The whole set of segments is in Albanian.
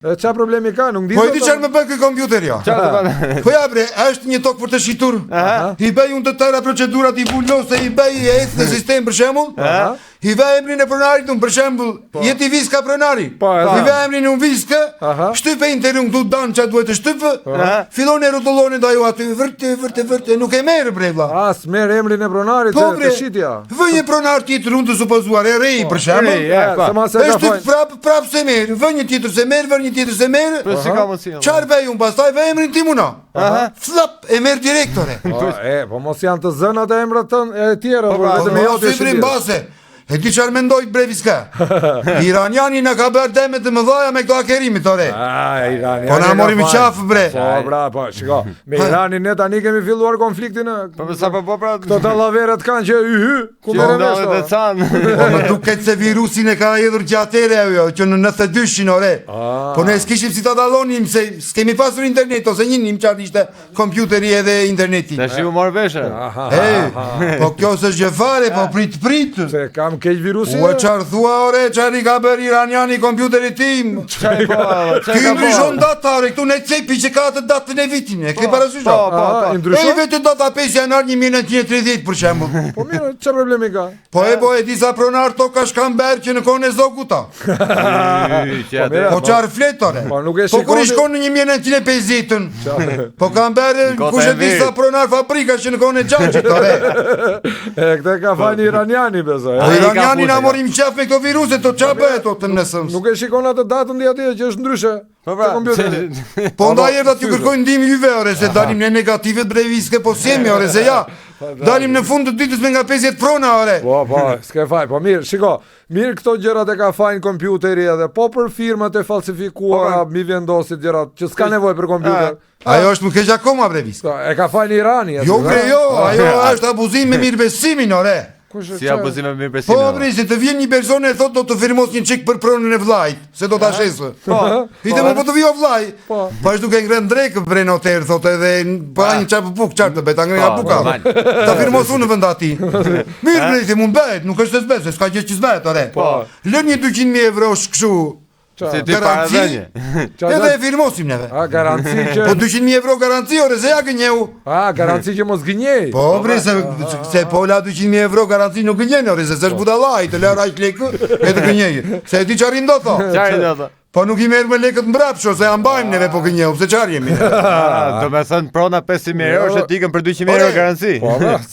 Qa problemi ka, nuk di. Po e di çfarë më bën ky kompjuter jo. Po ja bre, është një tokë për të shitur. I bëj unë të tëra procedurat i vulose, i bëj ecë në sistem për shembull. I vë emrin e pronarit unë për shembull, jeti Viska pronari. I vë emrin unë Viska, shtype interim këtu dan ç'a duhet të shtypë. Fillon e rrotullon ndaj aty vërtet nuk e merr bre vlla. As merr emrin e pronarit të shitja. Vë një pronar tjetër unë të supozuar e rei për shembull. Është prap se merr, vë një tjetër se merr, vë një tjetër se merr. Po si ka mundsi? Çfarë bëj unë pastaj vë emrin tim unë. Flap e merr direktore. Po mos janë të zënat e emrat e tjera, por vetëm jo të shitje. Base. E di çfarë mendoj Breviska? Iraniani na ka bërë deme të mëdha me këto hakerimit ore. Iraniani. Po na morim qafë bre. Po bra, po shiko. Me Iranin ne tani kemi filluar konfliktin. Po sa po pra. Këto dallaveret kanë që ku merren të can. Po më duket se virusin e ka hedhur gjatere ajo që në 92-shin ore. Po ne s'kishim si ta dallonim se s'kemi pasur internet ose njënim çfarë ishte kompjuteri edhe interneti. Tash u mor veshe. Po kjo s'është gjë fare, po prit. Se kam keq virusi. Ua çfarë thua ore, çfarë i ka bërë iraniani kompjuterit tim? Çfarë po? Ky ndryshon datare, këtu ne cepi që ka atë datën e vitin. E ke parasysh? Po. Ndryshon vetë data 5 janar 1930 për shembull. Po mirë, çfarë problemi ka? Po e disa pronar tokash kanë bërë që në kohën e Zoguta. Po çfarë fletore? Po nuk e shikoni. Po kur i shkon në 1950-ën. Po kanë bërë kush e disa pronar fabrika që në kohën e Xhanxhit ore. Këtë ka fani iraniani besoj. Iraniani na morim qaf me këto viruse, to ç'a bëhet to të nesëm. Nuk e shikon atë datën di atje që është ndryshe. Po ndaj erdha t'ju kërkojnë ndihmë juve ore se dalim ne negativet Breviske po sjemi ore se ja. Dalim në fund të ditës me nga 50 prona ore. Po, s'ke faj, po mirë, shiko. Mirë këto gjërat e ka fajin kompjuteri edhe po për firmat e falsifikuara mi vendosit gjërat që s'ka nevojë për kompjuter. Ajo është më keq akoma Breviske. E ka fajin Irani. Jo bre jo, ajo është abuzim me mirëbesimin ore. Si abuzim me mirëbesimin. Po bre, se të vjen një person e thotë do të firmos një çik për pronën e vllajt, se do ta shesë. Po. Ide më po të vijë vllaj. Po është duke ngrënë drekë bre noter thotë edhe pa një çap buk çart të bëj ta ngrënë buka. Ta firmos unë në vend aty. Mirë bre, se mund bëhet, nuk është se s'bëhet, s'ka gjë që s'bëhet ore. Po. Lën një 200.000 euro kështu. Se ti para dhënje. Edhe e firmosim neve. Garanci që po 200.000 euro garanci ore se ja gënjeu. Garanci që mos gënjej. Po bre se po la 200.000 euro garanci nuk gënjen ore se s'është budallaj të lë aq lekë e të gënjej. Se ti çfarë do tho? Çfarë do tho? Po nuk i merr me lekët mbrapsht ose ja mbajmë neve po gënjeu, pse çfarë jemi? Do të thënë prona 500.000 euro është dikën për 200.000 euro garanci.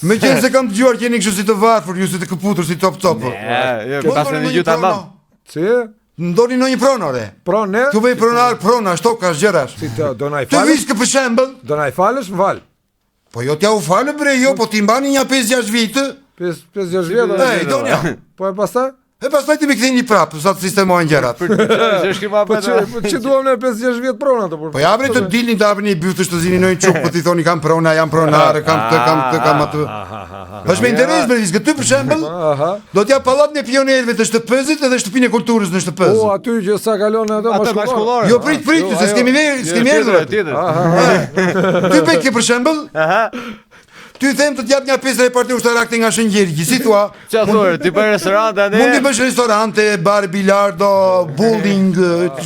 Me qenë se kam dëgjuar që jeni kështu si të varfër, ju si të këputur si top. Jo, pastaj në gjithë tamam. Si? Ndoni në një pronore. Pronë? Tu bëj prona, shtokash gjërash. Si do na i falësh? Të vish për shembull. Do na i falësh, më fal. Po jo t'ja u falë bre, jo, po ti mbani një 5-6 vite. 5-6 vite. Ej, donja. Po e pastaj? E pastaj ti më ktheni prapë, sa të sistemojnë gjërat. Po ç'i duam ne 5-6 vjet prona të Po ja bre të dilni të hapni bytësh të zini në një çuk, po ti thoni kam prona, jam pronare, kam atë. Është me interes bre, ti për shembull, do t'ja pallat në pionerëve të shtëpëzit edhe shtëpinë e kulturës në shtëpëz. Po aty që sa kalon ato mashkullore. Jo prit, se s'kemi erdhur. Ti bëj për shembull? Ty them të t'jap një pjesë reparti ushtarakte nga Shëngjeri, si thua? Qa thua, ti bëj restorante anë? Mund të bësh restorante, bar, bilardo, bowling,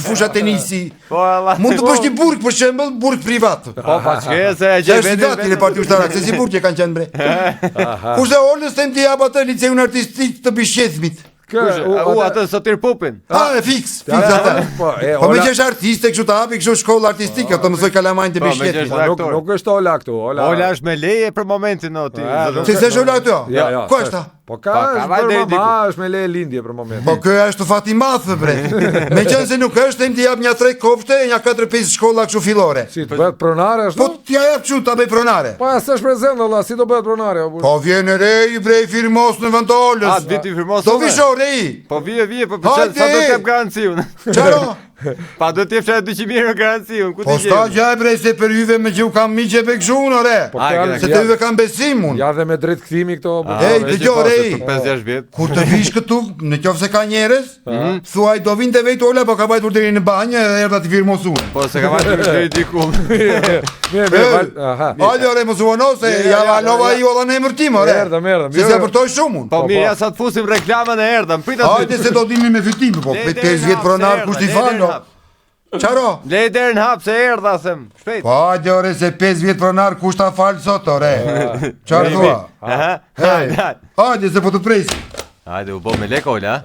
fusha tenisi. Mund të bësh një burg për shembull, burg privat. Po paçke se e gjej vetë. Është reparti ushtarak, se si burg që kanë qenë bre. Kurse Olës them ti jap atë liceun artistik të Bishqethmit. Atë Sotir Pupin. E fiks atë. Po me që është artiste kështu të hapi kështu shkollë artistike, të mësoj kalamajnë të Bishqetit. Nuk është Ola këtu. Ola është me leje për momentin o ti. Si s'është Ola këtu? Ku është? Po ka është me leje lindje për momentin. Po kjo është Fatimath bre. Me qenë se nuk është, them ti jap një 3 kopshte, një 4-5 shkolla kështu fillore. Si të bëhet pronare ashtu? Po t'ja jap kështu ta bëj pronare. Po s'është prezant valla, si do bëhet pronare? Po vjen rej bre firmos në vend të Olës. Vit i firmos. Do vish rej. Po vije, po sa do të jap garanciun. Çfarë? Pa do të jep 200.000 euro garanciun, ku ti je? Po sta gjaj bre se për juve me që u kam miqe pe këshun ore. Se të juve kam besim unë. Ja dhe me drejt kthimi këto. Ej, dëgjoj rej. 5-6 vjet. Kur të vish këtu, në qoftë se ka njerëz, thuaj do vinte vetë Ola, po ka bajtur deri në banjë edhe erdha ti firmos unë. Po se ka bajtur deri diku. Hajde ore mos u vono se ja valova ju edhe në emër tim ore. Erdhëm. Se ja përtoj shumë unë. Po mirë, ja sa të fusim reklamën e erdhëm. Hajde se do dini me fitim, po 5 vjet pronar kush ti fal. Qaro? Le derën hap se erdha them. Shpejt. Po hajde ore se 5 vjet pronar kushta fal sot ore. Çfarë thua? Aha. Hajde se po të pres. Hajde u bë me lek Ola.